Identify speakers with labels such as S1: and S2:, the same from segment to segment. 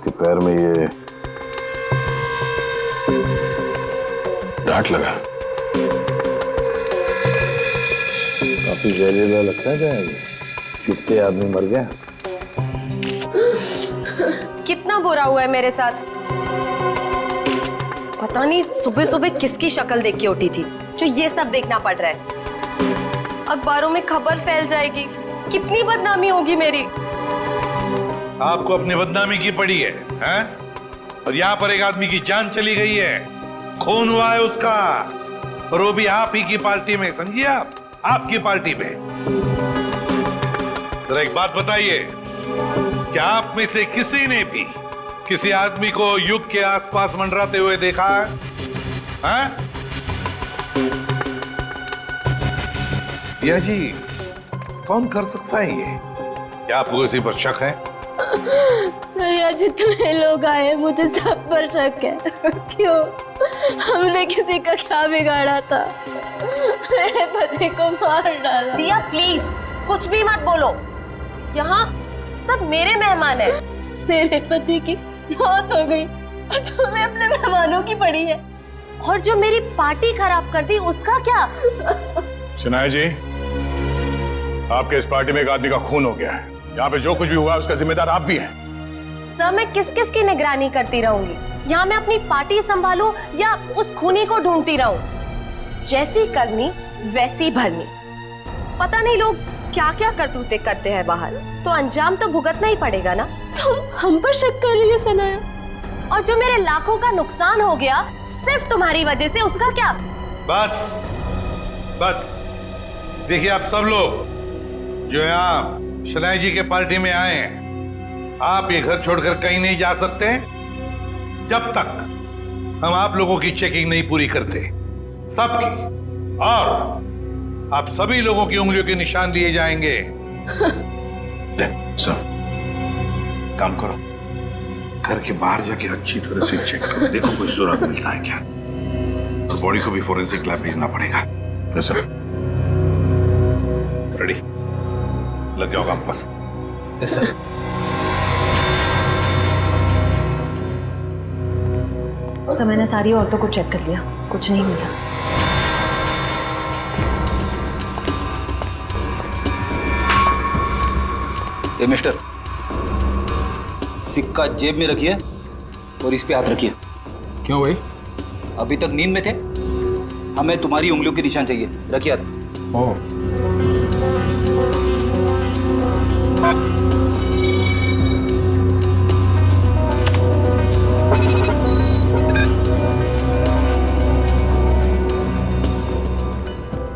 S1: इसके पैर में ये डांट लगा। काफी जहरीला लगता है क्या ये? चुपते आदमी मर गया।
S2: कितना बुरा हुआ है मेरे साथ। पता नहीं सुबह सुबह किसकी शक्ल देख के उठी थी जो ये सब देखना पड़ रहा है। अखबारों में खबर फैल जाएगी, कितनी बदनामी होगी मेरी।
S3: आपको अपनी बदनामी की पड़ी है, हैं? और यहाँ पर एक आदमी की जान चली गई है, खून हुआ है उसका, और वो भी आप ही की पार्टी में। समझिए आप, आपकी पार्टी में। जरा एक बात बताइए, क्या आप में से किसी ने भी किसी आदमी को युग के आसपास मंडराते हुए देखा है? हैं? या जी, कौन कर सकता है ये? क्या आपको किसी पर शक है?
S4: सर यहाँ जितने लोग आए मुझे सब पर शक है। क्यों? हमने किसी का क्या बिगाड़ा था? मेरे पति को मार डाला।
S2: दिया प्लीज कुछ भी मत बोलो, यहाँ सब मेरे मेहमान हैं।
S4: मेरे पति की मौत हो गई और तुम्हें अपने मेहमानों की पड़ी है।
S2: और जो मेरी पार्टी खराब कर दी उसका क्या?
S1: शनाया जी, आपके इस पार्टी में एक आदमी का खून हो गया है। यहाँ पे जो कुछ भी हुआ उसका जिम्मेदार आप भी हैं।
S2: सर मैं किस किस की निगरानी करती रहूंगी? यहाँ मैं अपनी पार्टी संभालूं या उस खूनी को ढूंढती रहूं? जैसी करनी वैसी भरनी। पता नहीं लोग क्या क्या करतूते करते हैं बाहर, तो अंजाम तो भुगतना ही पड़ेगा ना।
S4: तुम हम पर शक कर रही है सनाया?
S2: और जो मेरे लाखों का नुकसान हो गया सिर्फ तुम्हारी वजह से, उसका क्या?
S3: बस बस देखिए, आप सब लोग जो यहाँ शनाया जी के पार्टी में आए हैं, आप ये घर छोड़कर कहीं नहीं जा सकते जब तक हम आप लोगों की चेकिंग नहीं पूरी करते, सबकी। और आप सभी लोगों की उंगलियों के निशान लिए जाएंगे। सब काम करो, घर के बाहर जाके अच्छी तरह से चेक करो, देखो कोई सुराग मिलता है क्या। और बॉडी को भी फोरेंसिक लैब भेजना पड़ेगा। सर रेडी, लग जाओ काम पर।
S5: Yes sir.
S6: सर मैंने सारी औरतों को चेक कर लिया, कुछ नहीं मिला।
S5: ए मिस्टर, सिक्का जेब में रखिए और इस पे हाथ रखिए।
S7: क्यों भाई?
S5: अभी तक नींद में थे, हमें तुम्हारी उंगलियों के निशान चाहिए। रखिए हाथ।
S7: ओह,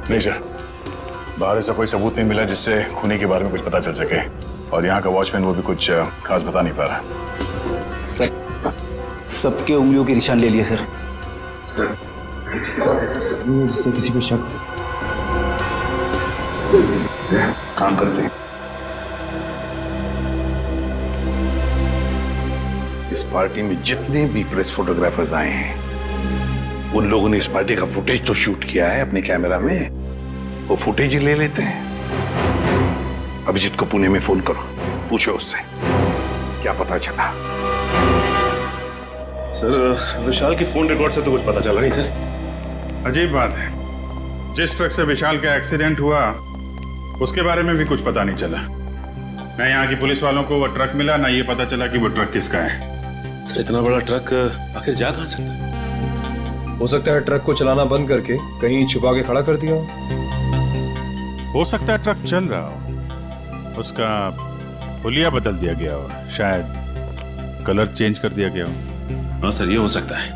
S1: नहीं सर, बाहर ऐसा कोई सबूत नहीं मिला जिससे खूनी के बारे में कुछ पता चल सके। और यहाँ का वॉचमैन वो भी कुछ खास बता नहीं पा रहा।
S5: सर सबके उंगलियों के निशान ले लिए सर।
S7: सर किसी के पास ऐसा कुछ भी है जिससे किसी को शक हो?
S1: काम करते हैं।
S3: इस पार्टी में जितने भी प्रेस फोटोग्राफर्स आए हैं, उन लोगों ने इस पार्टी का फुटेज तो शूट किया है अपने कैमरा में, वो फुटेज ही ले लेते हैं। अभिजीत को पुणे में फोन करो, पूछो उससे क्या पता चला।
S8: सर विशाल की फोन रिकॉर्ड से तो कुछ पता चला नहीं सर।
S9: अजीब बात है, जिस ट्रक से विशाल का एक्सीडेंट हुआ उसके बारे में भी कुछ पता नहीं चला। ना यहाँ की पुलिस वालों को वो ट्रक मिला, ना ये पता चला कि वो ट्रक किसका है।
S8: सर इतना बड़ा ट्रक आखिर जा कहाँ सकता है?
S7: हो सकता है ट्रक को चलाना बंद करके कहीं छुपा के खड़ा कर दिया
S9: हो सकता है ट्रक चल रहा हो, उसका हुलिया बदल दिया गया हो, शायद कलर चेंज कर दिया गया हो।
S8: हाँ सर, ये हो सकता है,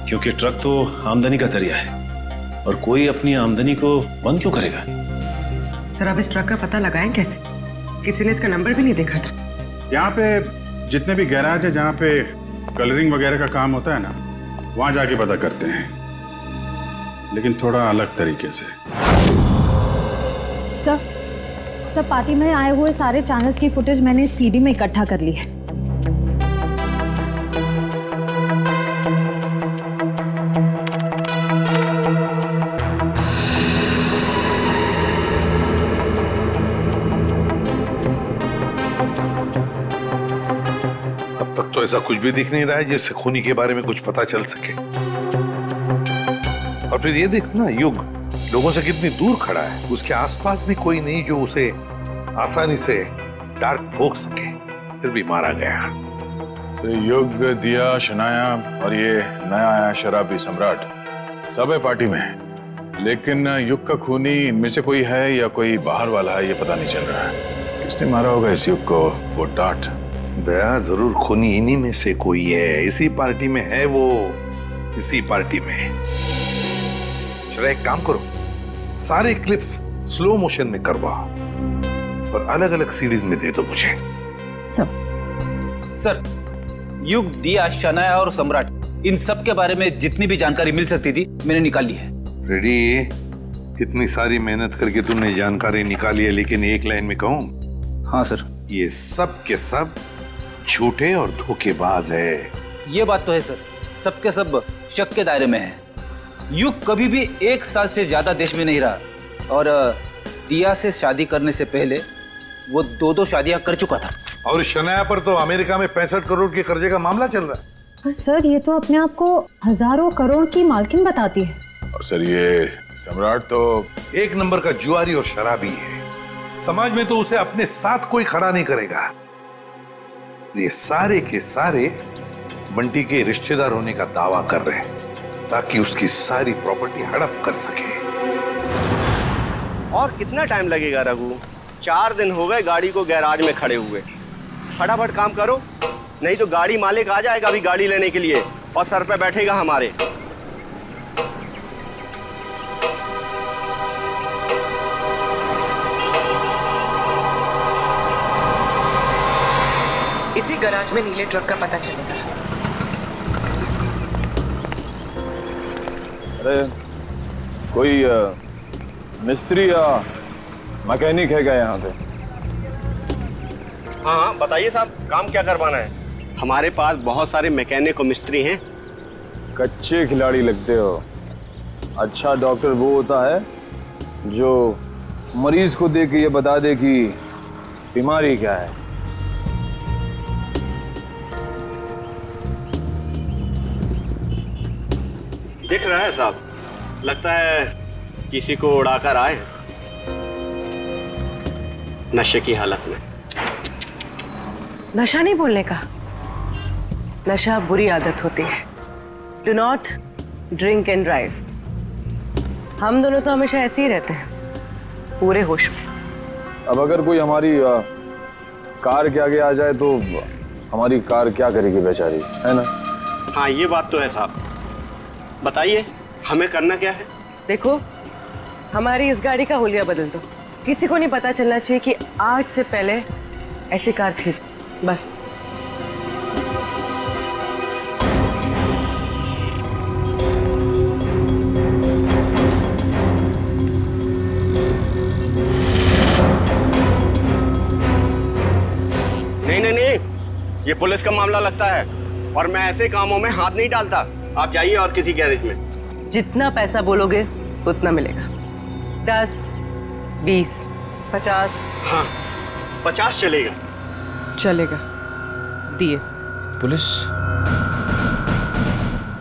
S8: क्योंकि ट्रक तो आमदनी का जरिया है और कोई अपनी आमदनी को बंद क्यों करेगा?
S10: सर अब इस ट्रक का पता लगाएं कैसे? किसी ने इसका नंबर भी नहीं देखा था।
S9: यहाँ पे जितने भी गैराज है जहाँ पे कलरिंग वगैरह का काम होता है ना, वहाँ जाके पता करते हैं, लेकिन थोड़ा अलग तरीके से।
S6: सर पार्टी में आए हुए सारे चैनल्स की फुटेज मैंने सीडी में इकट्ठा कर ली है।
S3: तब तक तो ऐसा कुछ भी दिख नहीं रहा है जिससे खूनी के बारे में कुछ पता चल सके। और फिर ये देखो ना, युग लोगों से कितनी दूर खड़ा है, उसके आसपास भी कोई नहीं जो उसे आसानी से डार्क ठोक सके, फिर भी मारा गया।
S1: युग, दिया, शनाया और ये नया आया शराबी सम्राट सब है पार्टी में, लेकिन युग का खूनी इनमें से कोई है या कोई बाहर वाला है ये पता नहीं चल रहा है। किसने मारा होगा इस युग को? वो टाट
S3: दया जरूर खूनी इन्हीं में से कोई है, इसी पार्टी में है वो, इसी पार्टी में। चलो एक काम करो, सारे क्लिप्स स्लो मोशन में करवाओ और अलग अलग सीरीज में दे दो मुझे।
S5: सर, युग, दिया, शनाया और सम्राट, इन सब के बारे में जितनी भी जानकारी मिल सकती थी मैंने निकाल ली है।
S3: रेडी, इतनी सारी मेहनत करके तुमने जानकारी निकाली है, लेकिन एक लाइन में कहूं?
S5: हाँ सर।
S3: ये सब के सब झूठे और धोखेबाज है।
S5: ये बात तो है सर, सबके सब शक के दायरे में है। युग कभी भी 1 साल से ज्यादा देश में नहीं रहा और दिया से शादी करने से पहले वो 2 शादियां कर चुका था।
S3: और शनाया पर तो अमेरिका में 65 करोड़ के कर्जे का मामला चल रहा है।
S6: पर सर ये तो अपने आप को हजारों करोड़ की मालकिन बताती है।
S1: और सर ये सम्राट तो
S3: 1 नंबर का जुआरी और शराबी है, समाज में तो उसे अपने साथ कोई खड़ा नहीं करेगा। ये सारे के सारे बंटी के रिश्तेदार होने का दावा कर रहे हैं ताकि उसकी सारी प्रॉपर्टी हड़प कर सके।
S11: और कितना टाइम लगेगा रघु? 4 दिन हो गए गाड़ी को गैराज में खड़े हुए। फटाफट काम करो, नहीं तो गाड़ी मालिक आ जाएगा अभी गाड़ी लेने के लिए और सर पे बैठेगा हमारे।
S10: इसी गैराज में नीले ट्रक का पता चलेगा।
S7: अरे कोई मिस्त्री या मैकेनिक है क्या यहाँ पे?
S11: हाँ हाँ बताइए साहब, काम क्या करवाना है? हमारे पास बहुत सारे मैकेनिक और मिस्त्री हैं।
S7: कच्चे खिलाड़ी लगते हो। अच्छा डॉक्टर वो होता है जो मरीज को देख के ये बता दे कि बीमारी क्या है।
S11: दिख रहा है साहब, लगता है किसी को उड़ाकर आए हैं नशे की हालत में।
S10: नशा नहीं बोलने का, नशा बुरी आदत होती है। Do not drink and drive. हम दोनों तो हमेशा ऐसे ही रहते हैं, पूरे होश में।
S7: अब अगर कोई हमारी कार के आगे आ जाए तो हमारी कार क्या करेगी बेचारी, है ना?
S11: हाँ ये बात तो है साहब। बताइए हमें करना क्या है?
S10: देखो, हमारी इस गाड़ी का हुलिया बदल दो। किसी को नहीं पता चलना चाहिए कि आज से पहले ऐसी कार थी, बस।
S11: नहीं, ये पुलिस का मामला लगता है और मैं ऐसे कामों में हाथ नहीं डालता। आप जाइए और किसी गैरेज में।
S10: जितना पैसा बोलोगे उतना मिलेगा। 10, 20, 50।
S11: हाँ 50 चलेगा।
S10: चलेगा, दिए।
S8: पुलिस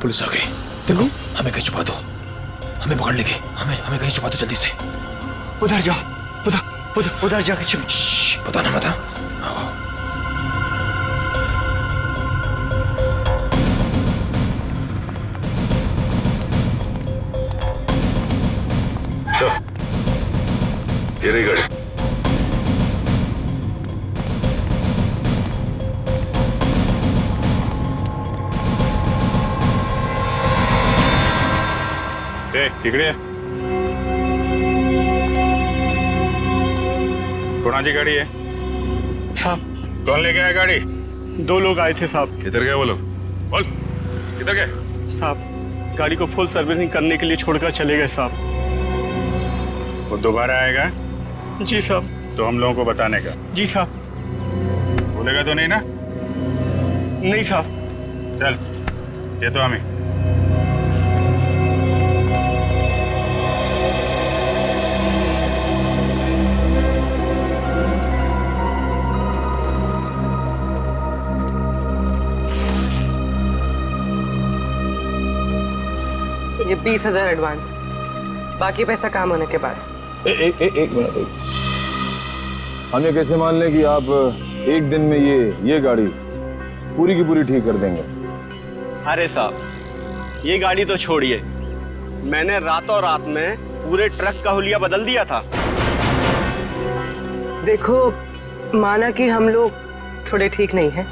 S8: पुलिस आ गई। देखो हमें कहीं छुपा दो, हमें पकड़ लेगी। हमें कहीं छुपा दो जल्दी से।
S11: उधर जाओ, उधर जाके छिप।
S8: पता ना मत।
S3: ये रही गाड़ी।
S9: तिकडे कोणाची गाड़ी है
S11: साहब?
S9: कौन लेके आया गाड़ी?
S11: 2 लोग आए थे साहब।
S9: किधर गए वो लोग? बोल किधर गए?
S11: साहब गाड़ी को फुल सर्विसिंग करने के लिए छोड़कर चले गए साहब।
S9: वो दोबारा आएगा?
S11: जी साहब।
S9: तो हम लोगों को बताने का?
S11: जी साहब।
S9: बोलेगा तो नहीं ना?
S11: नहीं साहब।
S9: चल ये तो हमें।
S10: ये 20,000 एडवांस, बाकी पैसा काम होने के बाद।
S7: एक मिनट। हम ये कैसे मान लें कि आप एक दिन में ये गाड़ी पूरी की पूरी ठीक कर देंगे?
S11: अरे साहब, ये गाड़ी तो छोड़िए, मैंने रातों रात में पूरे ट्रक का हुलिया बदल दिया था।
S10: देखो, माना कि हम लोग थोड़े ठीक नहीं हैं,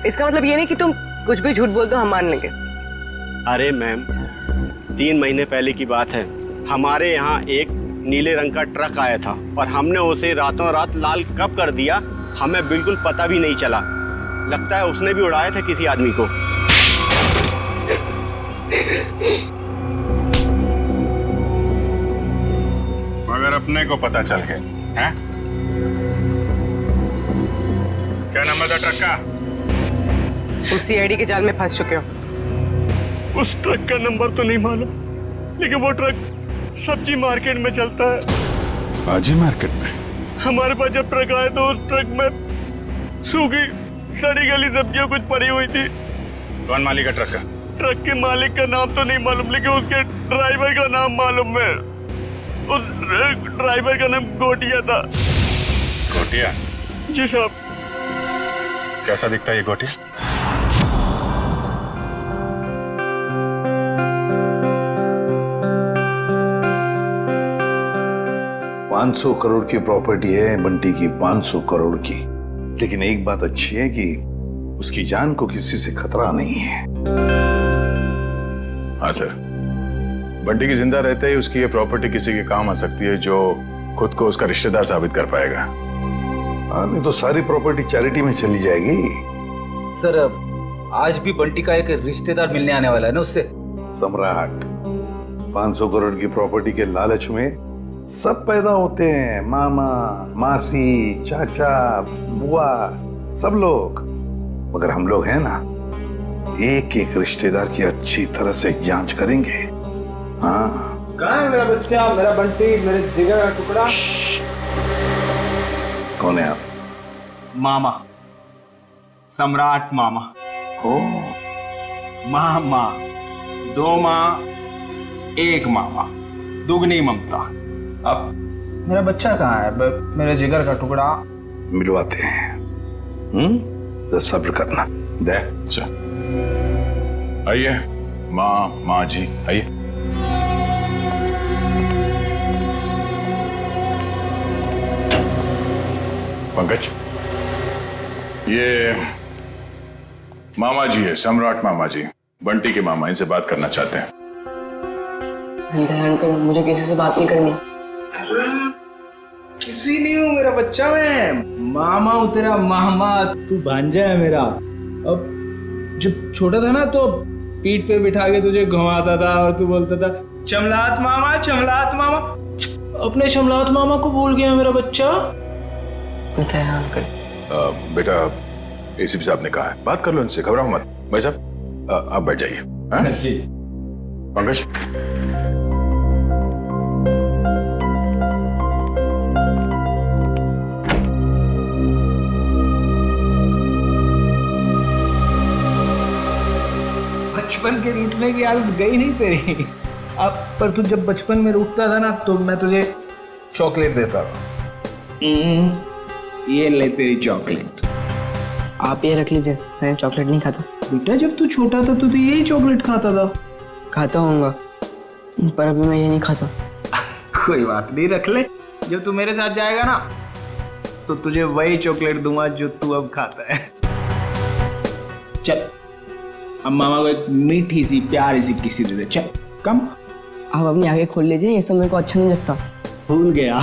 S10: इसका मतलब ये नहीं कि तुम कुछ भी झूठ बोल दो हम मान लेंगे।
S11: अरे मैम, 3 महीने पहले की बात है, हमारे यहाँ एक नीले रंग का ट्रक आया था और हमने उसे रातों रात लाल कब कर दिया हमें बिल्कुल पता भी नहीं चला। लगता है उसने भी उड़ाया था किसी आदमी को।
S9: मगर अपने को पता चल गया है? क्या नंबर था ट्रक का?
S10: तुम सीआईडी के जाल में फंस चुके हो।
S11: उस ट्रक का नंबर तो नहीं मालूम, लेकिन वो ट्रक सब्जी मार्केट में चलता है।
S1: सब्जी मार्केट में?
S11: हमारे पास जब ट्रक आया तो उस ट्रक में सूखी सड़ी गली सब्जियां कुछ पड़ी हुई थी।
S9: कौन मालिक है ट्रक का?
S11: ट्रक के मालिक का नाम तो नहीं मालूम, लेकिन उसके ड्राइवर का नाम मालूम है। उस ड्राइवर का नाम गोटिया था।
S9: गोटिया?
S11: जी साहब।
S9: कैसा दिखता है ये गोटिया?
S3: $500 करोड़ की प्रॉपर्टी है बंटी की, 500 करोड़ की। लेकिन एक बात अच्छी है कि उसकी जान को किसी से खतरा नहीं है।
S1: हाँ सर, बंटी की जिंदा रहते ही उसकी ये प्रॉपर्टी किसी के काम आ सकती है जो खुद को उसका रिश्तेदार साबित कर पाएगा।
S3: हाँ, नहीं तो सारी प्रॉपर्टी चैरिटी में चली जाएगी।
S5: सर, आज भी बंटी का एक रिश्तेदार मिलने आने वाला है ना उससे।
S3: सम्राट, 500 करोड़ की प्रॉपर्टी के लालच में सब पैदा होते हैं, मामा, मासी, चाचा, बुआ, सब लोग। मगर हम लोग हैं ना, एक एक रिश्तेदार की अच्छी तरह से जांच करेंगे। हाँ।
S7: कहाँ है मेरा बच्चा, मेरा बंटी, मेरे जिगर का टुकड़ा?
S3: कौन है आप?
S12: मामा, सम्राट मामा।
S3: ओ,
S12: मामा, 2 माँ 1 मामा, दुगनी ममता। अब मेरा बच्चा कहाँ है, मेरे जिगर का टुकड़ा?
S3: मिलवाते हैं। तो सब्र करना। दे।
S1: अच्छा, आइए माँ जी, आइए। पंकज, ये मामा जी है, सम्राट मामा जी, बंटी के मामा, इनसे बात करना चाहते हैं।
S10: अंकल, मुझे किसी से बात नहीं करनी।
S12: किसी नहीं हूँ मेरा बच्चा, मैं मामा हूँ तेरा मामा, तू भांजा है मेरा। अब जब छोटा था ना तो पीठ पे बिठा के तुझे घुमाता था और तू बोलता था चमलात मामा, चमलात मामा। अपने चमलात मामा को भूल गया मेरा बच्चा।
S10: अंकल,
S1: बेटा, एसीपी साहब ने कहा है, बात कर लो इनसे, घबराओ मत। भाई साहब, आप बैठ जाइए।
S12: जी।
S1: पंकज,
S12: बचपन के रूठने की आदत गई नहीं तेरी। अब पर तू जब बचपन में रूठता था ना तो मैं तुझे चॉकलेट देता था। ये ले तेरी चॉकलेट।
S10: आप ये रख लीजिए, मैं चॉकलेट नहीं खाता।
S12: बेटा, जब तू छोटा था तो तू यही चॉकलेट खाता था।
S10: खाता होऊंगा, पर अभी मैं ये नहीं खाता।
S12: कोई बात नहीं, रख ले। जब तू मेरे साथ जाएगा ना तो तुझे वही चॉकलेट दूंगा जो तू अब खाता है। चल, अब मामा को एक मीठी सी प्यारी सी किसी दे दे। चल, कम।
S10: आप अपनी आगे खोल लीजिए, ये सब मेरे को अच्छा नहीं लगता।
S12: भूल गया,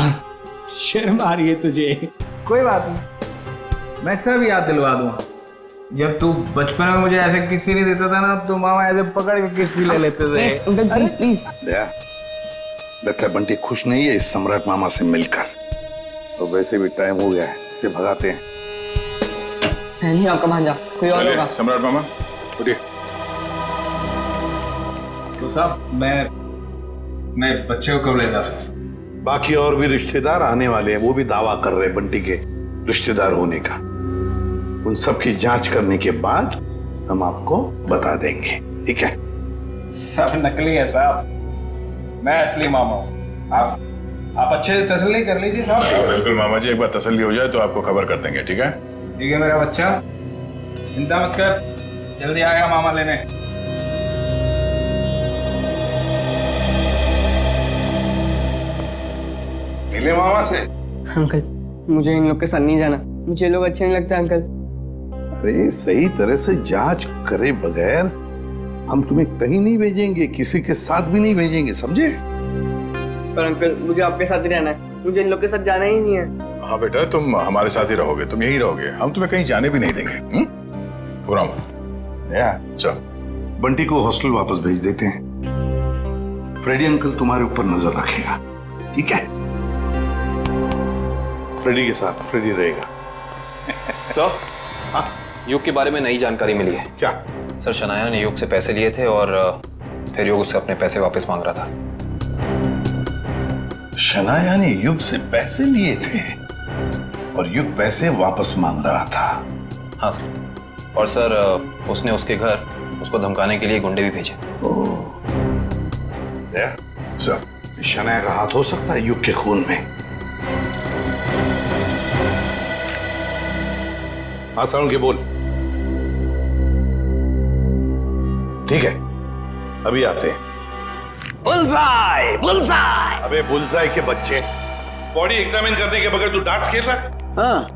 S12: शर्म आ रही है तुझे। कोई बात नहीं, मैं सब याद दिलवा दूंगा। जब तू बचपन में मुझे ऐसे किस्सी नहीं देता था ना तो मामा ऐसे पकड़ के किस्सी ले लेते थे।
S10: Please please.
S3: लगता है बंटी खुश नहीं है इस सम्राट मामा से मिलकर। तो वैसे भी टाइम हो गया है, इसे भगाते हैं।
S10: नहीं, आपका भांजा, कोई और होगा।
S1: सम्राट मामा, उठिए।
S12: तो साहब, मैं बच्चे को कब ले जा सकता?
S3: बाकी और भी रिश्तेदार आने वाले हैं, वो भी दावा कर रहे हैं बंटी के रिश्तेदार होने का। उन सब की जांच करने के बाद हम आपको बता देंगे, ठीक है?
S12: सब नकली है साहब, मैं असली मामा हूँ। आप अच्छे से तसल्ली कर लीजिए साहब।
S1: बिल्कुल मामा जी, एक बार तसल्ली हो जाए तो आपको खबर कर देंगे, ठीक है?
S12: ठीक है मेरा बच्चा, चिंता मत कर, जल्दी आएगा मामा लेने।
S3: मिले मामा से?
S13: अंकल मुझे इन लोग के साथ नहीं जाना, मुझे ये लोग अच्छे नहीं लगते अंकल।
S3: अरे सही तरह से जांच करे बगैर हम तुम्हें कहीं नहीं भेजेंगे, किसी के साथ भी नहीं भेजेंगे, समझे?
S13: पर अंकल मुझे आपके साथ ही रहना है, मुझे इन लोग के साथ जाना ही नहीं है।
S1: हाँ बेटा, तुम हमारे साथ ही रहोगे, तुम यहीं रहोगे, हम तुम्हें कहीं जाने भी नहीं देंगे। पूरा चल,
S3: बंटी को हॉस्टल वापस भेज देते हैं। फ्रेडी अंकल तुम्हारे ऊपर नजर रखेगा, ठीक है? फ्रेडी के साथ फ्रेडी रहेगा।
S14: सर, युग के बारे में नई जानकारी मिली है।
S3: क्या?
S14: सर, शनाया ने युग से पैसे लिए थे और फिर युग उससे अपने पैसे वापस मांग रहा था।
S3: शनाया ने युग से पैसे लिए थे और युग पैसे वापस मांग रहा था?
S14: हाँ सर, और सर उसने उसके घर उसको धमकाने के लिए गुंडे भी भेजे।
S3: सर, शनाया का हाथ हो सकता है युग के खून में। हाँ साउंड के बोल। ठीक है, अभी आते हैं। Bullseye, bullseye. अबे बुलसाई के बच्चे, बॉडी एग्जामिन करने के बगैर तू डार्ट्स खेल रहा है?
S15: हाँ,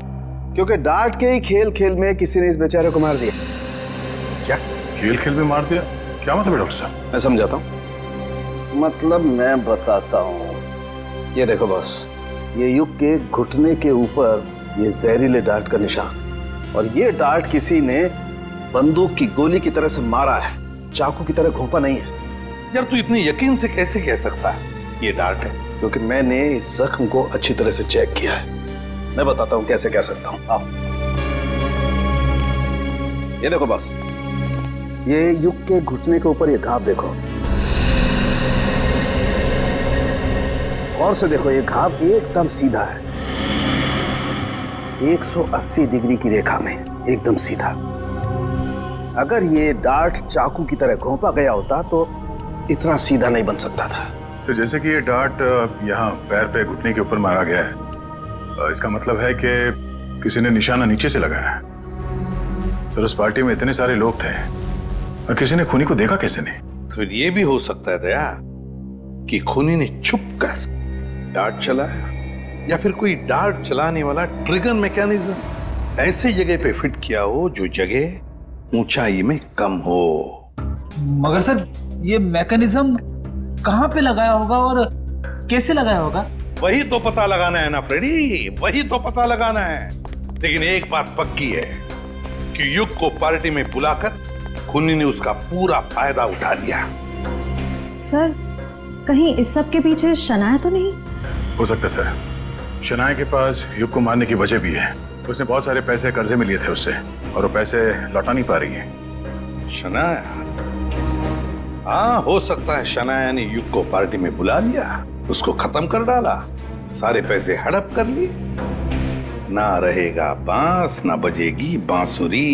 S15: क्योंकि डार्ट के ही खेल खेल में किसी ने इस बेचारे को मार दिया।
S1: क्या खेल खेल में मार दिया? क्या मतलब है डॉक्टर साहब?
S15: मैं समझाता हूँ। मतलब मैं बताता हूँ। ये देखो बॉस, ये युग के घुटने के ऊपर ये जहरीले डार्ट का निशान, और ये डार्ट किसी ने बंदूक की गोली की तरह से मारा है, चाकू की तरह घोंपा नहीं है।
S3: यार तू इतने यकीन से कैसे कह सकता है ये डार्ट है?
S15: क्योंकि मैंने इस जख्म को अच्छी तरह से चेक किया है। मैं बताता हूँ कैसे कह सकता हूँ। आओ, ये देखो बॉस, ये युग के घुटने के ऊपर ये घाव देखो, और से देखो, ये घाव एकदम सीधा है, 180 डिग्री की रेखा में एकदम सीधा। अगर ये डार्ट चाकू की तरह घोंपा गया होता तो इतना सीधा नहीं बन सकता था।
S1: तो जैसे कि ये डार्ट यहाँ पैर पे घुटने के ऊपर मारा गया है, इसका मतलब है कि किसी ने निशाना नीचे से लगाया है। सर, उस पार्टी में इतने सारे लोग थे और किसी ने खूनी को देखा कैसे नहीं?
S3: तो ये भी हो सकता है दया कि खूनी ने छुप कर डार्ट चलाया, या फिर कोई डार्ट चलाने वाला ट्रिगर मैकेनिज्म ऐसे जगह पे फिट किया हो जो जगह ऊंचाई में कम हो।
S5: मगर सर, ये मैकेनिज्म कहाँ पे लगाया होगा और कैसे लगाया होगा?
S3: वही तो पता लगाना है ना फ्रेडी, वही तो पता लगाना है। लेकिन एक बात पक्की है कि युग को पार्टी में बुलाकर खूनी ने उसका पूरा फायदा उठा लिया।
S6: सर, कहीं इस सब के पीछे शनाया तो नहीं?
S1: हो सकता है सर, शनाया के पास युग को मारने की वजह भी है। उसने बहुत सारे पैसे कर्जे में लिए थे उससे, और वो पैसे लौटा नहीं पा रही है।
S3: शनाया? हाँ, हो सकता है शनाया ने युग को पार्टी में बुला लिया, उसको खत्म कर डाला, सारे पैसे हड़प कर लिए। ना रहेगा बांस, ना बजेगी बांसुरी।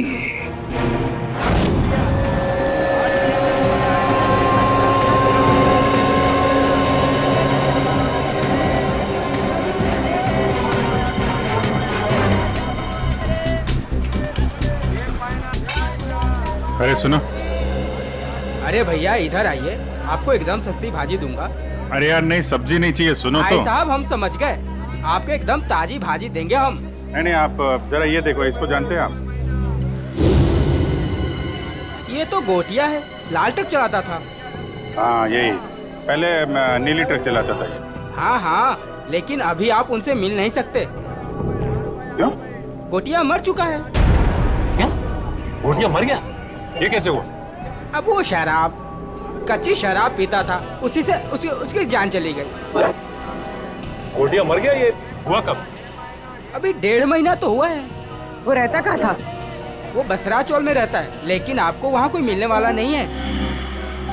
S9: अरे सुनो।
S16: अरे भैया इधर आइए, आपको एकदम सस्ती भाजी दूंगा।
S9: अरे यार नहीं, सब्जी नहीं चाहिए, सुनो तो।
S16: भाई साहब, हम समझ गए, आपको एकदम ताजी भाजी देंगे हम।
S9: नहीं, आप जरा ये देखो, इसको जानते हैं आप?
S16: ये तो गोटिया है, लाल ट्रक चलाता था।
S9: हाँ यही, पहले नीली ट्रक चलाता था ये।
S16: हाँ हाँ, लेकिन अभी आप उनसे मिल नहीं सकते।
S9: क्यों?
S16: गोटिया मर चुका है।
S9: क्या? गोटिया मर गया? ये कैसे हुआ?
S16: अब वो शराब, कच्ची शराब पीता था, उसी से उसकी जान चली गई।
S9: गोटिया मर गया? ये हुआ कब?
S16: अभी 1.5 महीना तो हुआ है।
S10: वो रहता कहाँ था?
S16: वो बसरा चौल में रहता है, लेकिन आपको वहाँ कोई मिलने वाला नहीं है।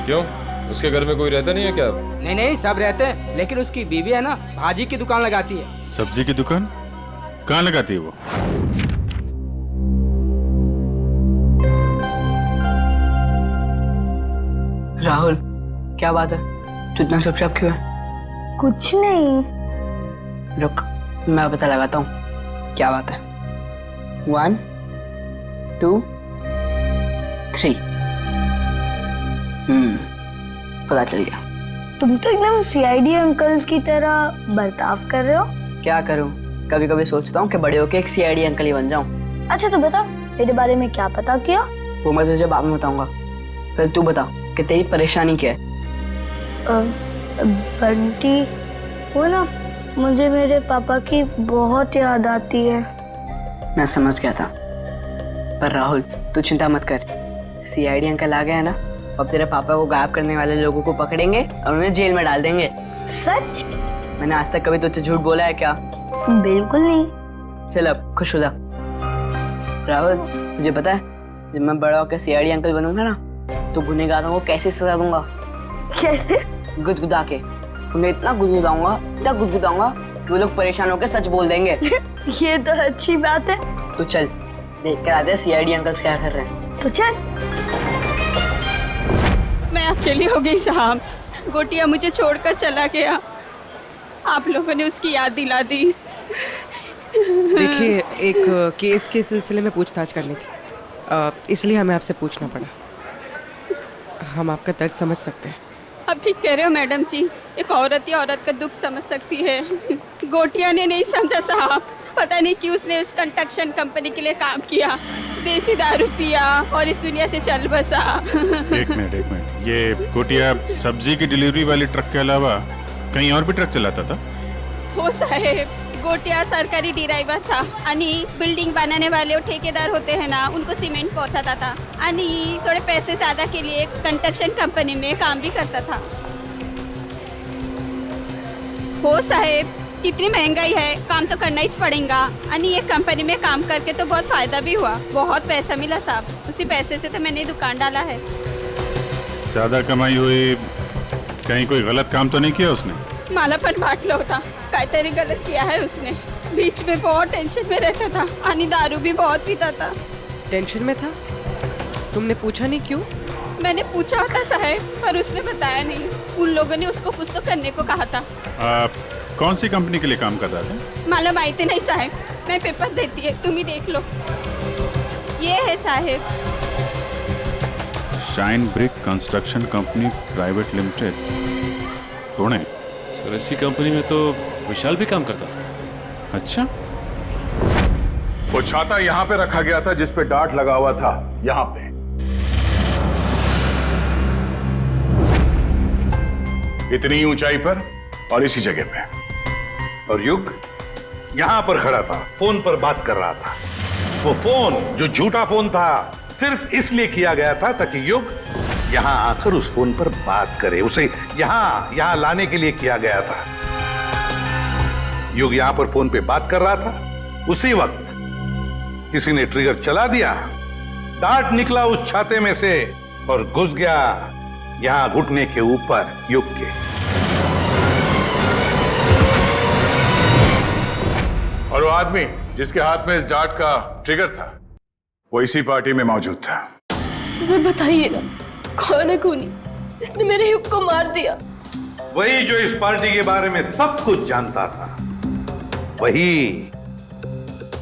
S17: क्यों? उसके घर में कोई रहता नहीं है क्या?
S16: नहीं नहीं, सब रहते हैं, लेकिन उसकी बीवी है ना, भाजी की दुकान लगाती है।
S9: सब्जी की दुकान? कहाँ लगाती है वो?
S10: राहुल, क्या बात है? तू इतना चुपचाप क्यों है?
S4: कुछ नहीं।
S10: रुक, मैं पता लगाता हूँ क्या बात है। 1 2 3। पता चल गया।
S4: तुम तो एकदम सीआईडी अंकल्स की तरह बर्ताव कर रहे हो।
S10: क्या करूँ, कभी कभी सोचता हूँ कि बड़े होके एक सीआईडी अंकल ही बन जाऊँ।
S4: अच्छा तो बता, तेरे बारे में क्या पता किया?
S10: वो मैं तुझे बाद में बताऊंगा। पहले तू बता कि तेरी परेशानी क्या है।
S4: बंटी, वो ना, मुझे मेरे पापा की बहुत याद आती है।
S10: मैं समझ गया था, पर राहुल तू चिंता मत कर। सीआईडी अंकल आ गया ना, अब तेरे पापा को गायब करने वाले लोगों को पकड़ेंगे और उन्हें जेल में डाल देंगे।
S4: सच?
S10: मैंने आज तक कभी तुझसे झूठ बोला है क्या?
S4: बिल्कुल नहीं।
S10: चल अब खुश हो जा। राहुल तुझे पता है, जब मैं बड़ा होकर सीआईडी अंकल बनूंगा ना, तो गुनहगारों को कैसे सजा दूंगा?
S4: कैसे?
S10: गुदगुदा के। उन्हें इतना गुदगुदाऊंगा कि वो लोग परेशान होकर सच बोल देंगे।
S4: ये तो अच्छी बात है।
S10: तो चल देख कर आते हैं सीआईडी अंकल्स क्या कर रहे हैं।
S4: तो चल।
S18: मैं अकेली हो गई साहब, गोटिया मुझे छोड़कर चला गया। आप लोगों ने उसकी याद दिला दी।
S19: देखिए, एक केस के सिलसिले में पूछताछ करनी थी, इसलिए हमें आपसे पूछना पड़ा। हम आपका दर्द समझ सकते हैं।
S18: अब ठीक कह रहे हो मैडम जी, एक औरत या औरत का दुख समझ सकती है। गोटिया ने नहीं समझा साहब, पता नहीं क्यों उसने उस कंस्ट्रक्शन कंपनी के लिए काम किया, देसी दारू पिया और इस दुनिया से चल बसा।
S9: एक मिनट, ये गोटिया सब्जी की डिलीवरी वाली ट्रक के अलावा कहीं और भी ट्रक चलाता था?
S18: हो साहेब, गोटिया सरकारी ड्राइवर था आणि बिल्डिंग बनाने वाले वो ठेकेदार होते हैं ना, उनको सीमेंट पहुंचाता था आणि थोड़े पैसे ज्यादा के लिए कंस्ट्रक्शन कंपनी में काम भी करता था। हो साहेब, कितनी महंगाई है, काम तो करना ही पड़ेगा। आणि ये कंपनी में काम करके तो बहुत फायदा भी हुआ, बहुत पैसा मिला साहब। उसी पैसे से तो मैंने दुकान डाला है।
S9: ज्यादा कमाई हुई, कहीं कोई गलत काम तो नहीं किया उसने?
S18: मला पण वाटलं होता काहीतरी गलत किया है उसने। बीच में बहुत टेंशन में रहता था आणि दारू भी बहुत पीता था।
S19: टेंशन में था? तुमने पूछा नहीं क्यों?
S18: मैंने पूछा था साहब, पर उसने बताया नहीं। उन लोगों ने उसको कुछ तो करने को कहा था।
S9: कौन सी कंपनी के लिए काम कर रहा था?
S18: मला माहिती नहीं साहब, मैं पेपर देती है, तुम ही देख लो। ये है साहब,
S9: shine brick construction company private limited, Pune.
S8: Sir इसी कंपनी में तो विशाल भी काम करता था।
S9: अच्छा,
S1: वो छाता यहां पे रखा गया था जिस पे डार्ट लगा हुआ था, यहां पे। इतनी ऊंचाई पर और इसी जगह पे।
S3: और युग यहां पर खड़ा था, फोन पर बात कर रहा था। वो फोन जो झूठा फोन था, सिर्फ इसलिए किया गया था ताकि युग यहां आकर उस फोन पर बात करे। उसे यहां लाने के लिए किया गया था। युग यहां पर फोन पे बात कर रहा था, उसी वक्त किसी ने ट्रिगर चला दिया, डार्ट निकला उस छाते में से और घुस गया यहां घुटने के ऊपर युग के।
S1: और वो आदमी जिसके हाथ में इस डार्ट का ट्रिगर था, वो इसी पार्टी में मौजूद था।
S4: सर बताइए ना, कौन है खूनी? इसने मेरे युग को मार दिया।
S3: वही जो इस पार्टी के बारे में सब कुछ जानता था, वही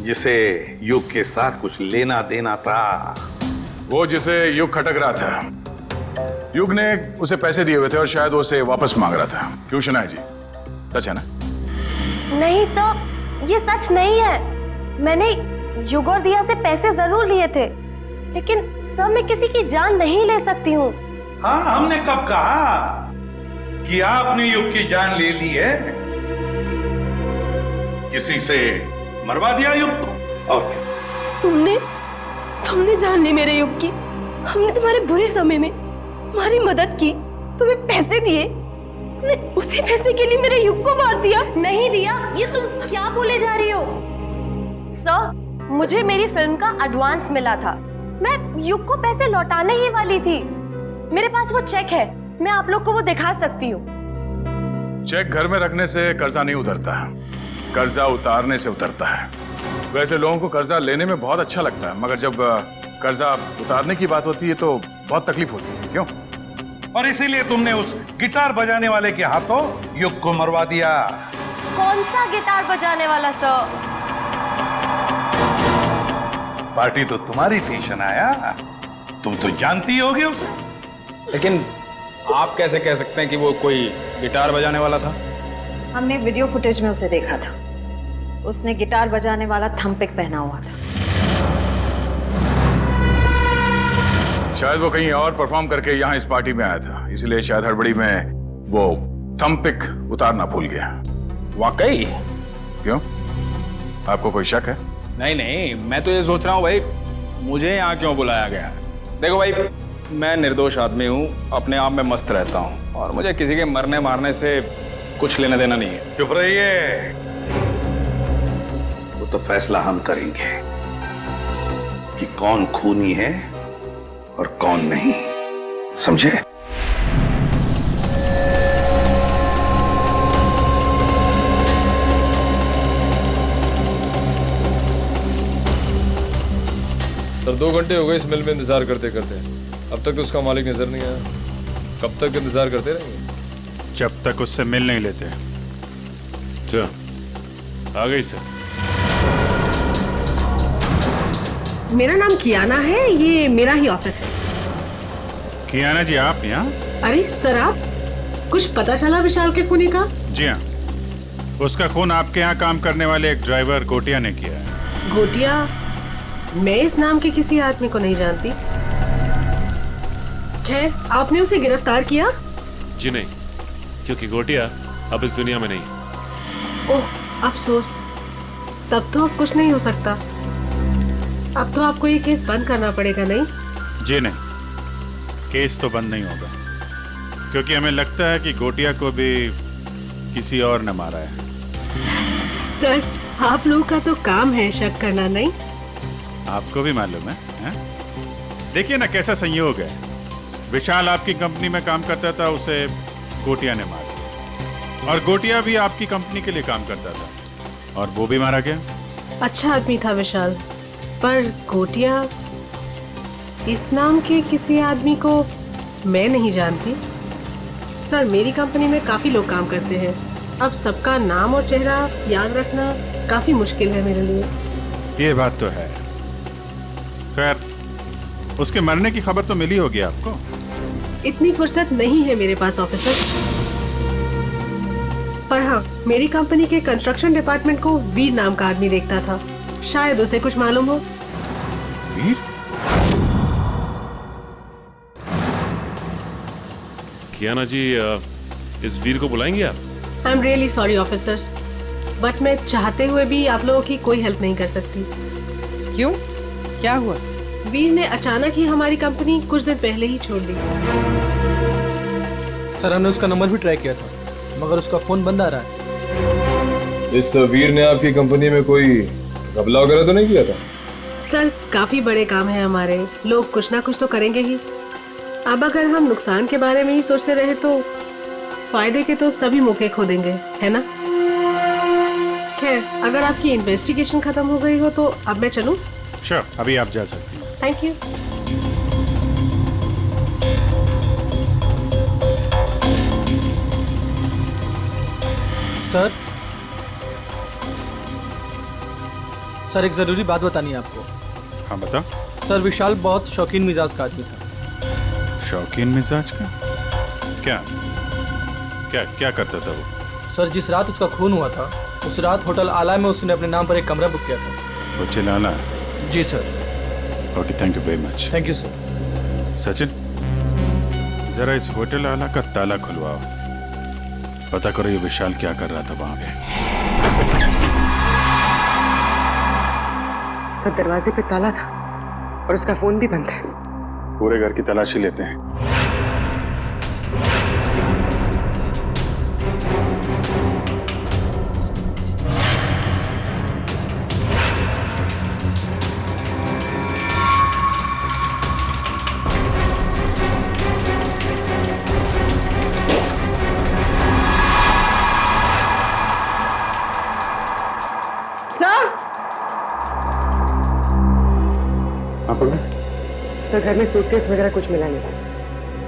S3: जिसे युग के साथ कुछ लेना देना था।
S1: वो जिसे युग खटक रहा था। युग ने उसे पैसे दिए हुए थे और शायद वो उसे वापस मांग रहा था। क्यों शनाया जी, सच है ना?
S2: नहीं सर, ये सच नहीं है। मैंने युग और दिया से पैसे जरूर लिए थे, लेकिन सर मैं किसी की जान नहीं ले सकती हूँ।
S3: हाँ, हमने कब कहा कि आपने युग की जान ले ली है? किसी से मरवा दिया युग को। और
S4: तुमने जान ली मेरे युग की। हमने तुम्हारे बुरे समय में तुम्हारी मदद की, तुम्हें पैसे दिए, तुमने उसी पैसे के लिए मेरे युग को मार दिया।
S2: नहीं दिया, ये तुम क्या बोले जा रही हो? सर, मुझे मेरी फिल्म का एडवांस मिला था, मैं युग को पैसे लौटाने ही वाली थी। मेरे पास वो चेक है, मैं आप लोग को वो दिखा सकती हूँ।
S1: चेक घर में रखने से कर्जा नहीं उतरता, कर्जा उतारने से उतरता है। वैसे लोगों को कर्जा लेने में बहुत अच्छा लगता है, मगर जब कर्जा उतारने की बात होती है तो बहुत तकलीफ होती है। क्यों?
S3: और इसीलिए तुमने उस गिटार बजाने वाले के हाथों युग को मरवा दिया।
S2: कौन सा गिटार बजाने वाला सर?
S3: पार्टी तो तुम्हारी थी शनाया, तुम तो जानती होगी उसे।
S12: लेकिन आप कैसे कह सकते हैं कि वो कोई गिटार बजाने वाला था?
S6: हमने वीडियो फुटेज में उसे देखा था। उसने गिटार बजाने वाला थंपिक पहना हुआ था।
S1: शायद वो कहीं और परफॉर्म करके यहाँ इस पार्टी में आया था, इसलिए शायद हड़बड़ी में वो थंपिक उतारना भूल गया।
S12: वाकई?
S1: क्यों, आपको कोई शक है?
S12: नहीं नहीं, मैं तो ये सोच रहा हूँ भाई, मुझे यहाँ क्यों बुलाया गया? देखो भाई, मैं निर्दोष आदमी हूँ, अपने आप में मस्त रहता हूँ और मुझे किसी के मरने मारने से कुछ लेना देना नहीं है।
S3: चुप रहिए, वो तो फैसला हम करेंगे कि कौन खूनी है और कौन नहीं, समझे?
S17: सर 2 घंटे हो गए इस मिल में इंतजार करते करते, अब तक तो उसका मालिक नजर नहीं आया। कब तक इंतजार करते रहेंगे?
S9: जब तक उससे मिल नहीं लेते। चल, आ गई सर।
S10: मेरा नाम कियाना है, ये मेरा ही ऑफिस है।
S9: कियाना जी, आप यहाँ?
S10: अरे सर, आप कुछ पता चला विशाल के खूनी का?
S9: जी हाँ, उसका खून आपके यहाँ काम करने वाले एक ड्राइवर गोटिया ने किया है।
S10: गोटिया? मैं इस नाम के किसी आदमी को नहीं जानती। खैर, आपने उसे गिरफ्तार किया?
S8: जी नहीं, क्योंकि गोटिया अब इस दुनिया में नहीं।
S10: ओह, अफसोस। तब तो अब कुछ नहीं हो सकता। अब तो आपको ये केस बंद करना पड़ेगा, नहीं?
S9: जी नहीं, केस तो बंद नहीं होगा, क्योंकि हमें लगता है कि गोटिया को भी किसी और ने मारा है।
S10: सर, आप लोगों का तो काम है शक करना, नहीं?
S9: आपको भी मालूम है? देखिए ना कैसा संयोग है, विशाल आपकी कंपनी में काम करता था, उसे गोटिया ने मारा, और गोटिया भी आपकी कंपनी के लिए काम करता था और वो भी मारा गया।
S10: अच्छा आदमी था विशाल, पर गोटिया, इस नाम के किसी आदमी को मैं नहीं जानती। सर, मेरी कंपनी में काफी लोग काम करते हैं, अब सबका नाम और चेहरा याद रखना काफी मुश्किल है मेरे लिए।
S9: ये बात तो है। खैर, उसके मरने की खबर तो मिली होगी आपको?
S10: इतनी फुर्सत नहीं है मेरे पास ऑफिसर, पर हाँ, मेरी कंपनी के कंस्ट्रक्शन डिपार्टमेंट को वीर नाम का आदमी देखता था, शायद उसे कुछ मालूम हो।
S9: वीर?
S8: कियाना जी, इस वीर को बुलाएंगे आप?
S10: I am really sorry officers, but मैं चाहते हुए भी आप लोगों की कोई हेल्प नहीं कर सकती।
S19: क्यों, क्या हुआ?
S10: वीर ने अचानक ही हमारी कंपनी कुछ दिन पहले ही छोड़ दी।
S12: सर, हमने उसका नंबर भी ट्राई किया था, मगर उसका फोन बंद आ रहा है।
S17: इस वीर ने आपकी कंपनी में कोई घपला वगैरह तो नहीं किया था?
S10: सर, काफी बड़े काम है हमारे, लोग कुछ ना कुछ तो करेंगे ही। अब अगर हम नुकसान के बारे में ही सोचते रहे तो फायदे के तो सभी मौके खो देंगे, है ना? खैर, अगर आपकी इन्वेस्टिगेशन खत्म हो गई हो तो अब मैं चलूं?
S9: श्योर, अभी आप जा सकती हैं।
S10: Thank you.
S12: सर, एक जरूरी बात बतानी है आपको।
S9: हाँ, बता।
S12: सर, विशाल बहुत शौकीन मिजाज का आदमी था।
S9: शौकीन मिजाज का? क्या क्या क्या करता था वो?
S12: सर, जिस रात उसका खून हुआ था, उस रात होटल आला में उसने अपने नाम पर एक कमरा बुक किया था।
S9: होटल आला?
S12: जी sir.
S9: Okay, thank you very much.
S12: Thank you sir.
S9: Sachin, जरा इस होटल आला का ताला खुलवाओ, पता करो ये विशाल क्या कर रहा था वहां पे।
S10: सर, दरवाजे पे ताला था और उसका फोन भी बंद है।
S9: पूरे घर की तलाशी लेते हैं।
S10: सर, घर में सूटकेस वगैरह कुछ मिला नहीं था।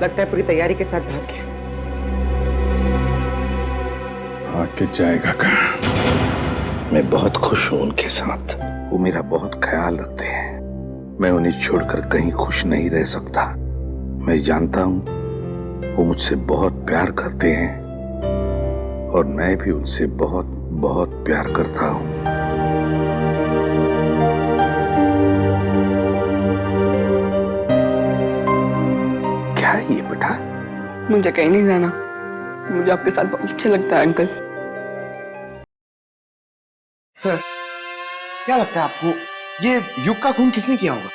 S16: लगता है पूरी तैयारी के साथ भाग गया।
S1: आके जाएगा कहाँ?
S15: मैं बहुत खुश हूं उनके साथ। वो मेरा बहुत ख्याल रखते हैं। मैं उन्हें छोड़कर कहीं खुश नहीं रह सकता। मैं जानता हूं वो मुझसे बहुत प्यार करते हैं और मैं भी उनसे बहुत बहुत प्यार करता हूं। क्या है ये बेटा?
S13: मुझे कहीं नहीं जाना, मुझे आपके साथ बहुत अच्छा लगता है अंकल।
S20: सर, क्या लगता है आपको ये युग का खून किसने किया होगा?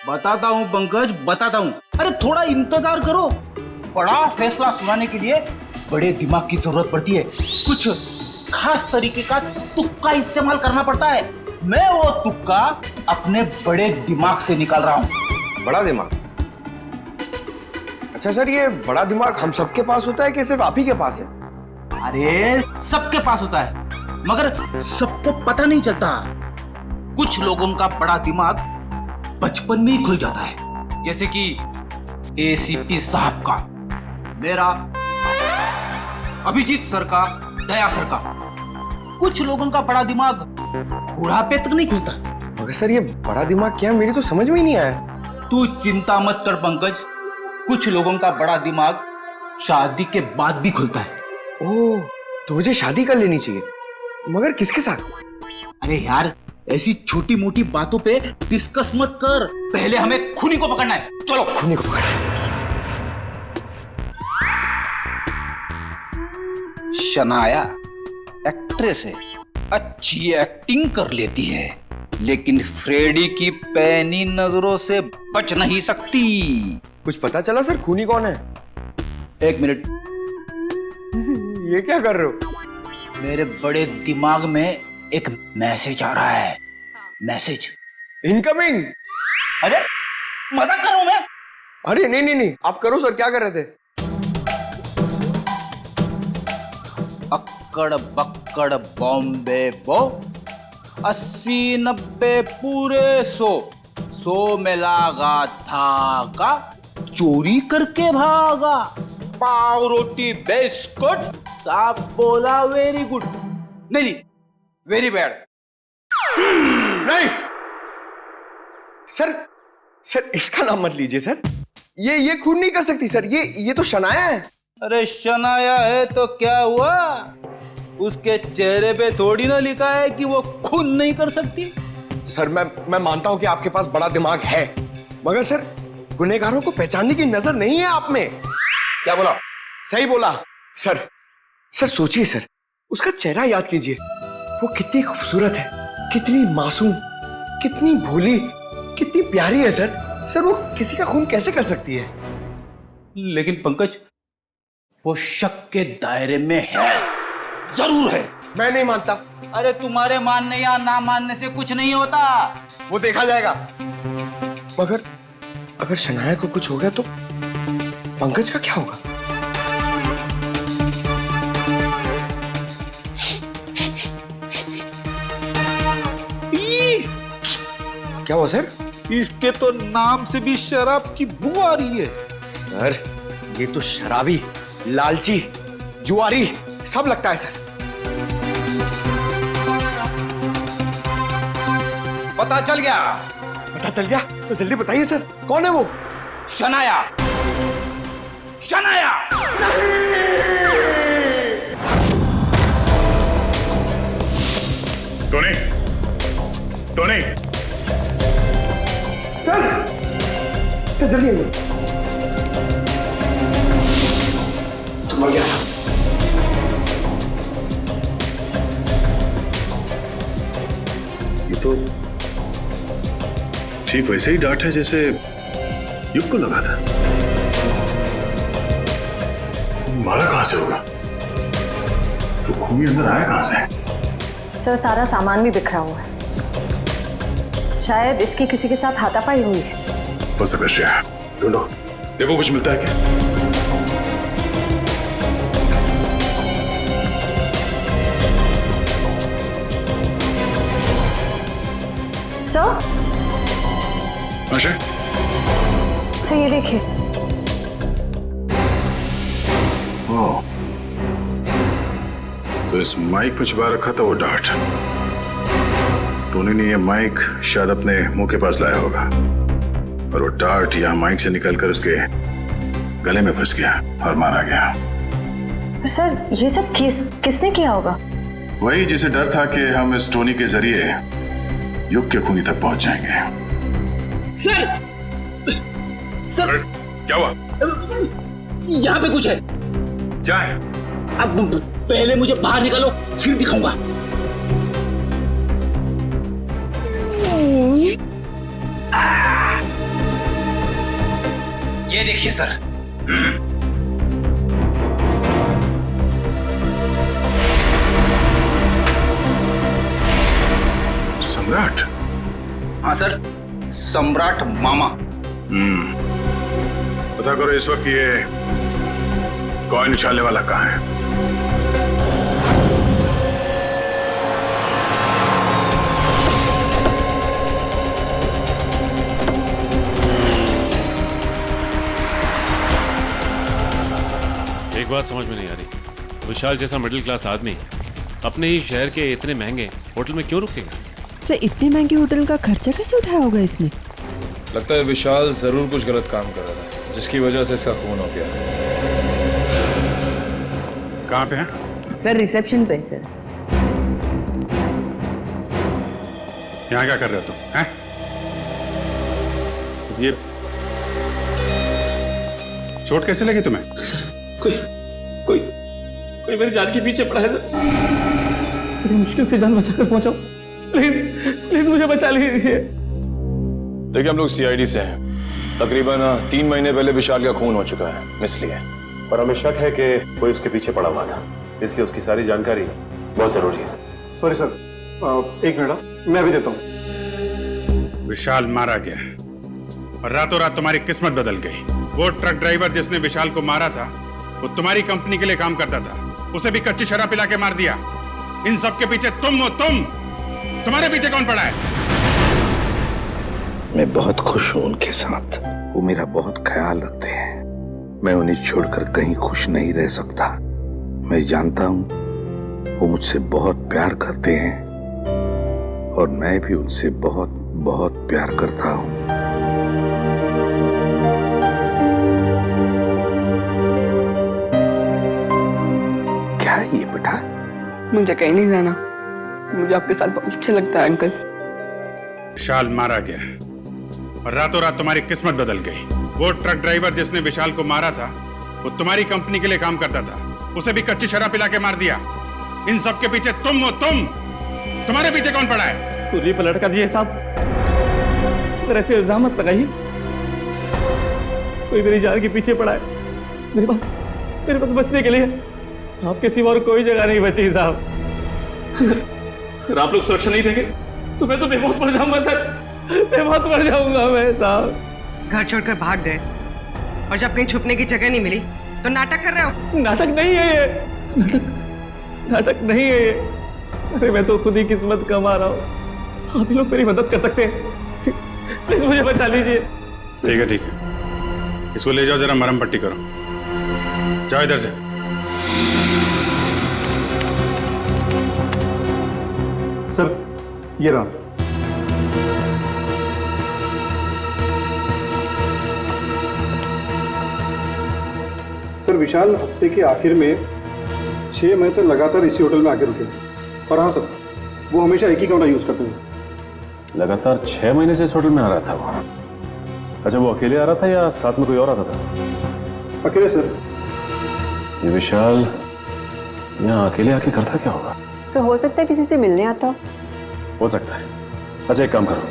S5: बताता हूँ पंकज, बताता हूँ। अरे थोड़ा इंतजार करो। बड़ा फैसला सुनाने के लिए बड़े दिमाग की जरूरत पड़ती है। कुछ खास तरीके का तुक्का इस्तेमाल करना पड़ता है। मैं वो तुक्का अपने बड़े दिमाग से निकाल रहा हूँ।
S20: बड़ा दिमाग? अच्छा सर, ये बड़ा दिमाग हम सबके पास होता है कि सिर्फ आप ही के पास है?
S5: अरे सबके पास होता है, मगर सबको पता नहीं चलता। कुछ लोगों का बड़ा दिमाग बचपन में ही खुल जाता है, जैसे कि एसीपी साहब का, मेरा, अभिजीत सर का, दया सर का। कुछ लोगों का बड़ा दिमाग बुढ़ापे तक नहीं खुलता।
S20: मगर सर ये बड़ा दिमाग क्या, मेरी तो समझ में ही नहीं आया।
S5: तू चिंता मत कर पंकज, कुछ लोगों का बड़ा दिमाग शादी के बाद भी खुलता है।
S20: ओह, तो मुझे शादी कर लेनी चाहिए, मगर किसके साथ?
S5: अरे यार, ऐसी छोटी मोटी बातों पे डिस्कस मत कर। पहले हमें खूनी को पकड़ना है। चलो
S20: खूनी को पकड़ना।
S5: शनाया एक्ट्रेस है, अच्छी एक्टिंग कर लेती है, लेकिन फ्रेडी की पैनी नजरों से बच नहीं सकती।
S20: कुछ पता चला सर खूनी कौन है?
S5: एक मिनट।
S20: ये क्या कर रहे हो?
S5: मेरे बड़े दिमाग में एक मैसेज आ रहा है। Message
S20: incoming.
S5: अरे मजाक कर रहा हूं मैं।
S20: अरे नहीं नहीं नहीं, आप करो सर, क्या कर रहे थे?
S5: अक्कड़ बक्कड़ बॉम्बे बो, 80-90 पूरे 100 में लागा धागा, चोरी करके भागा, पाव रोटी बिस्कुट, साहब बोला वेरी गुड। नहीं, वेरी बैड।
S20: नहीं सर, सर इसका नाम मत लीजिए सर। ये खून नहीं कर सकती सर, ये तो शनाया है।
S5: अरे शनाया है तो क्या हुआ? उसके चेहरे पे थोड़ी ना लिखा है कि वो खून नहीं कर सकती।
S20: सर मैं मानता हूं कि आपके पास बड़ा दिमाग है, मगर सर गुनहगारों को पहचानने की नजर नहीं है आप में।
S5: क्या बोला?
S20: सही बोला सर। सर सोचिए सर, उसका चेहरा याद कीजिए। वो कितनी खूबसूरत है, कितनी मासूम, कितनी भोली, कितनी प्यारी है सर। सर वो किसी का खून कैसे कर सकती है?
S5: लेकिन पंकज, वो शक के दायरे में है, जरूर है।
S20: मैं नहीं मानता।
S5: अरे तुम्हारे मानने या ना मानने से कुछ नहीं होता,
S20: वो देखा जाएगा। मगर अगर शनाया को कुछ हो गया तो पंकज का क्या होगा? क्या हुआ सर?
S5: इसके तो नाम से भी शराब की बू आ रही है।
S20: सर ये तो शराबी, लालची, जुआरी सब लगता है सर।
S5: पता चल गया?
S20: पता चल गया तो जल्दी बताइए सर, कौन है वो?
S5: Shanaya. Shanaya.
S1: Tony, Tony,
S20: sir जल्दी आइए। मर गया।
S1: ये तो ठीक वैसे ही डांट है जैसे युग को लगा था। मारा कहां से होगा? तो खूनी अंदर आया कहां से?
S6: सर सारा सामान भी बिखरा हुआ है, शायद इसकी किसी के साथ हाथापाई हुई है।
S1: हो सकता है, ढूंढो, देखो कुछ मिलता है क्या?
S6: सर,
S1: आशा,
S6: सर ये देखिए,
S1: ओह, तो इस माइक में छुपा रखा था वो डार्ट। टोनी ने ये माइक शायद अपने मुंह के पास लाया होगा और वो डार्ट यहाँ माइक से निकलकर उसके गले में फंस गया और मारा गया।
S6: पर सर ये सब किसने किया होगा?
S1: वही जिसे डर था कि हम इस टोनी के जरिए युग के खूनी तक पहुंच जाएंगे।
S5: सर सर
S1: क्या हुआ?
S5: यहाँ पे कुछ है।
S1: क्या है?
S5: अब पहले मुझे बाहर निकालो फिर दिखाऊंगा। ये देखिए सर।
S1: सम्राट?
S5: हाँ सर, सम्राट मामा।
S1: पता करो इस वक्त ये कॉइन उछालने वाला कहाँ है?
S8: एक बात समझ में नहीं आ रही, विशाल जैसा मिडिल क्लास आदमी अपने ही शहर के इतने महंगे होटल में क्यों रुकेगा?
S21: सर इतने महंगे होटल का खर्चा कैसे उठाया होगा इसने?
S17: लगता है विशाल जरूर कुछ गलत काम कर रहा था जिसकी वजह से इसका खून हो गया।
S9: कहाँ पे हैं?
S21: सर रिसेप्शन पे सर।
S9: यहाँ क्या कर रहे हो तुम? हैं? ये चोट कैसे लगी तुम्हें?
S12: कोई मेरी जान के पीछे पड़ा है सर। बड़ी मुश्किल से जान बचाकर पहुंचाओ। प्लीज मुझे बचा लीजिए।
S17: देखिए हम लोग सीआईडी से हैं। तकरीबन 3 महीने पहले विशाल का खून हो चुका है, इसलिए
S8: पर हमें शक है कि कोई उसके पीछे पड़ा हुआ था, इसलिए उसकी सारी जानकारी बहुत जरूरी है।
S22: सॉरी सर, एक मिनट मैं भी देता हूँ।
S9: विशाल मारा गया और रातों रात तुम्हारी किस्मत बदल गई। वो ट्रक ड्राइवर जिसने विशाल को मारा था वो तुम्हारी कंपनी के लिए काम करता था, उसे भी कच्ची शराब पिला के मार दिया। इन सब के पीछे तुम हो। तुम्हारे पीछे कौन पड़ा है?
S15: मैं बहुत खुश हूं उनके साथ। वो मेरा बहुत ख्याल रखते हैं। मैं उन्हें छोड़कर कहीं खुश नहीं रह सकता। मैं जानता हूं वो मुझसे बहुत प्यार करते हैं और मैं भी उनसे बहुत बहुत प्यार करता हूं। क्या है ये बेटा?
S13: मुझे कहीं नहीं जाना, मुझे आपके साथ बहुत अच्छा लगता है अंकल।
S9: विशाल मारा गया और रातों रात तुम्हारी किस्मत बदल गई। वो ट्रक ड्राइवर जिसने विशाल को मारा था वो तुम्हारी कंपनी के लिए काम करता था, उसे भी कच्ची शराब पिला के मार दिया। इन सब के पीछे तुम हो। तुम्हारे पीछे कौन पड़ा है?
S12: खुद ही पलट कर दिए साहब। मेरे ऐसे इल्जाम मत लगाइए। कोई मेरी जान के पीछे पड़ा है। मेरे पास बचने के लिए आपके सिवा और कोई जगह नहीं बची साहब। अगर आप लोग सुरक्षा नहीं देंगे तो मैं तो बेमौत मर जाऊंगा सर। बेमौत मर जाऊंगा मैं साहब।
S19: घर छोड़कर भाग गए और जब कहीं छुपने की जगह नहीं मिली तो नाटक कर रहे हो?
S12: नाटक नहीं है ये। नाटक नहीं है ये। अरे मैं तो खुद ही किस्मत कमा रहा हूँ। आप ही लोग मेरी मदद कर सकते हैं। प्लीज मुझे बचा लीजिए।
S9: ठीक है, इसको ले जाओ, जरा मरहम पट्टी करो। जाओ इधर से।
S22: सर ये रहा। सर विशाल हफ्ते के आखिर में 6 महीने तक लगातार इसी होटल में आके रुके। और हाँ सर, वो हमेशा एक ही कमरा यूज करते हैं।
S8: लगातार 6 महीने से इस होटल में आ रहा था वो? अच्छा, वो अकेले आ रहा था या साथ में कोई और आता था?
S22: अकेले सर।
S8: ये विशाल यहाँ अकेले आके करता क्या होगा?
S21: तो हो सकता है किसी से मिलने आता
S8: हो सकता है। अच्छा एक काम करो,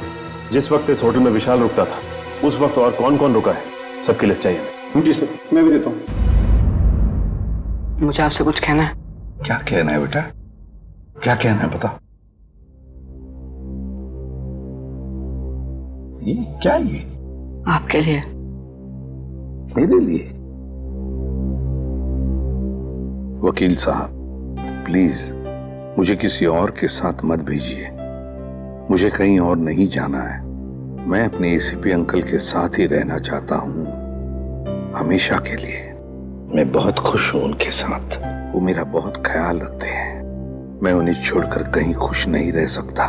S8: जिस वक्त इस होटल में विशाल रुकता था उस वक्त और कौन कौन रुका है सबकी लिस्ट चाहिए हमें।
S22: जी सर, मैं भी देता हूँ।
S13: मुझे आपसे कुछ कहना है।
S15: क्या कहना है बेटा? क्या कहना है बता। ये क्या है ये?
S13: आपके लिए।
S15: मेरे लिए? वकील साहब प्लीज मुझे किसी और के साथ मत भेजिए। मुझे कहीं और नहीं जाना है। मैं अपने एसीपी अंकल के साथ ही रहना चाहता हूं, हमेशा के लिए। मैं बहुत खुश हूं उनके साथ। वो मेरा बहुत ख्याल रखते हैं। मैं उन्हें छोड़कर कहीं खुश नहीं रह सकता।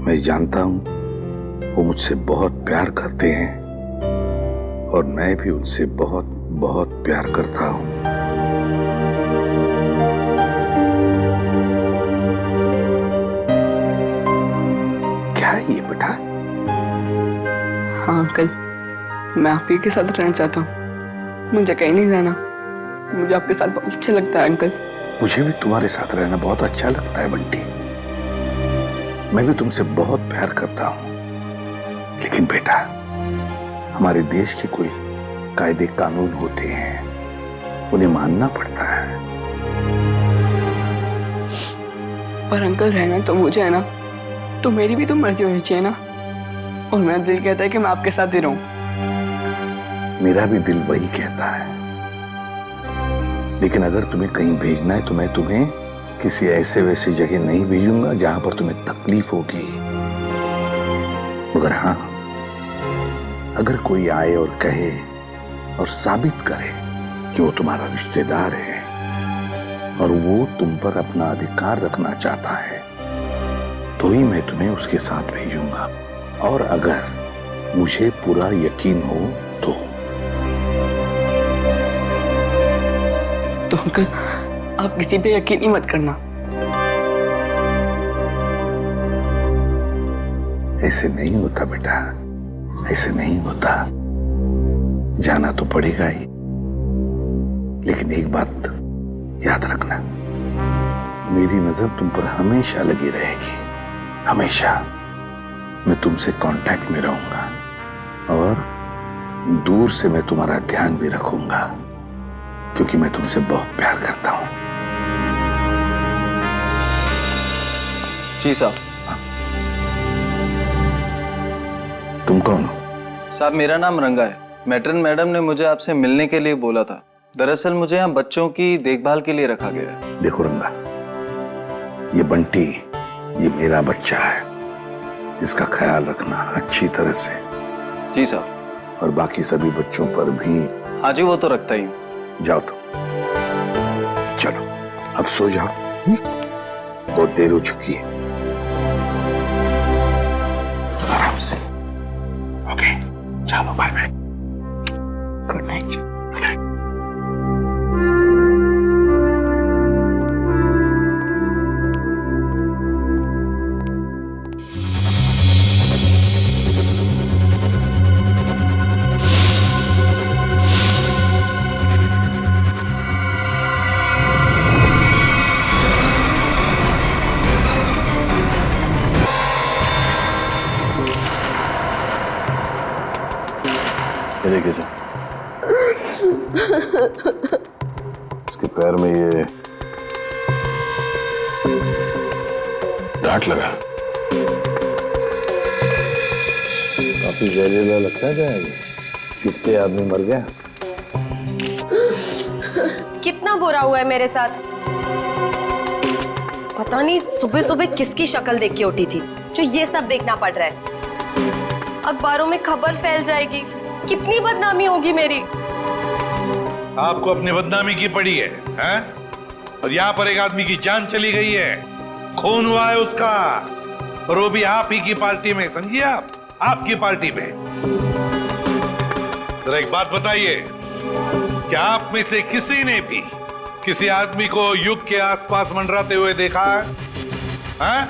S15: मैं जानता हूं वो मुझसे बहुत प्यार करते हैं और मैं भी उनसे बहुत बहुत प्यार करता हूं। क्या है ये बेटा?
S13: हाँ अंकल, मैं आप ही के साथ रहना चाहता हूँ। मुझे कहीं नहीं जाना। मुझे आपके साथ बहुत अच्छा लगता है अंकल।
S15: मुझे भी तुम्हारे साथ रहना बहुत अच्छा लगता है बंटी। मैं भी तुमसे बहुत प्यार करता हूं। लेकिन बेटा, हमारे देश के कोई कायदे कानून होते हैं, उन्हें मानना पड़ता है।
S13: पर अंकल रहना तो मुझे है ना, तो मेरी भी तो मर्जी होनी चाहिए ना। और मेरा दिल कहता है कि मैं आपके साथ ही रहूं।
S15: मेरा भी दिल वही कहता है। लेकिन अगर तुम्हें कहीं भेजना है तो मैं तुम्हें किसी ऐसे वैसे जगह नहीं भेजूंगा जहां पर तुम्हें तकलीफ होगी। मगर हाँ, अगर कोई आए और कहे और साबित करे कि वो तुम्हारा रिश्तेदार है और वो तुम पर अपना अधिकार रखना चाहता है, तो ही मैं तुम्हें उसके साथ भेजूंगा। और अगर मुझे पूरा यकीन हो
S13: तो अंकल आप किसी पे यकीन ही मत करना।
S15: ऐसे नहीं होता बेटा, ऐसे नहीं होता। जाना तो पड़ेगा ही, लेकिन एक बात याद रखना, मेरी नजर तुम पर हमेशा लगी रहेगी। हमेशा मैं तुमसे कांटेक्ट में रहूंगा और दूर से मैं तुम्हारा ध्यान भी रखूंगा, क्योंकि मैं तुमसे बहुत प्यार करता हूं।
S14: जी साहब।
S15: तुम कौन हो?
S14: साहब मेरा नाम रंगा है। मैट्रन मैडम ने मुझे आपसे मिलने के लिए बोला था। दरअसल मुझे यहाँ बच्चों की देखभाल के लिए रखा गया है।
S15: देखो रंगा, ये बंटी, ये मेरा बच्चा है। इसका ख्याल रखना अच्छी तरह से।
S14: जी साहब।
S15: और बाकी सभी बच्चों पर भी।
S14: हाँ जी, वो तो रखता ही।
S15: जाओ तो, चलो अब सो जाओ। बहुत देर हो चुकी है। आराम से। ओके, चलो बाय बाय। Good night.
S1: कैसे इसके पैर में ये डांट लगा,
S15: काफी जहरीला लगता है। क्या है ये? चुपते आदमी मर गया।
S2: कितना बुरा हुआ है मेरे साथ। पता नहीं सुबह सुबह किसकी शक्ल देख के उठी थी जो ये सब देखना पड़ रहा है। अखबारों में खबर फैल जाएगी, कितनी बदनामी होगी मेरी।
S3: आपको अपनी बदनामी की पड़ी है, हैं? और यहाँ पर एक आदमी की जान चली गई है, खून हुआ है उसका, और वो भी आप ही की पार्टी में। समझिए आप, आपकी पार्टी में। जरा एक बात बताइए, क्या आप में से किसी ने भी किसी आदमी को युग के आसपास मंडराते हुए देखा है? हैं?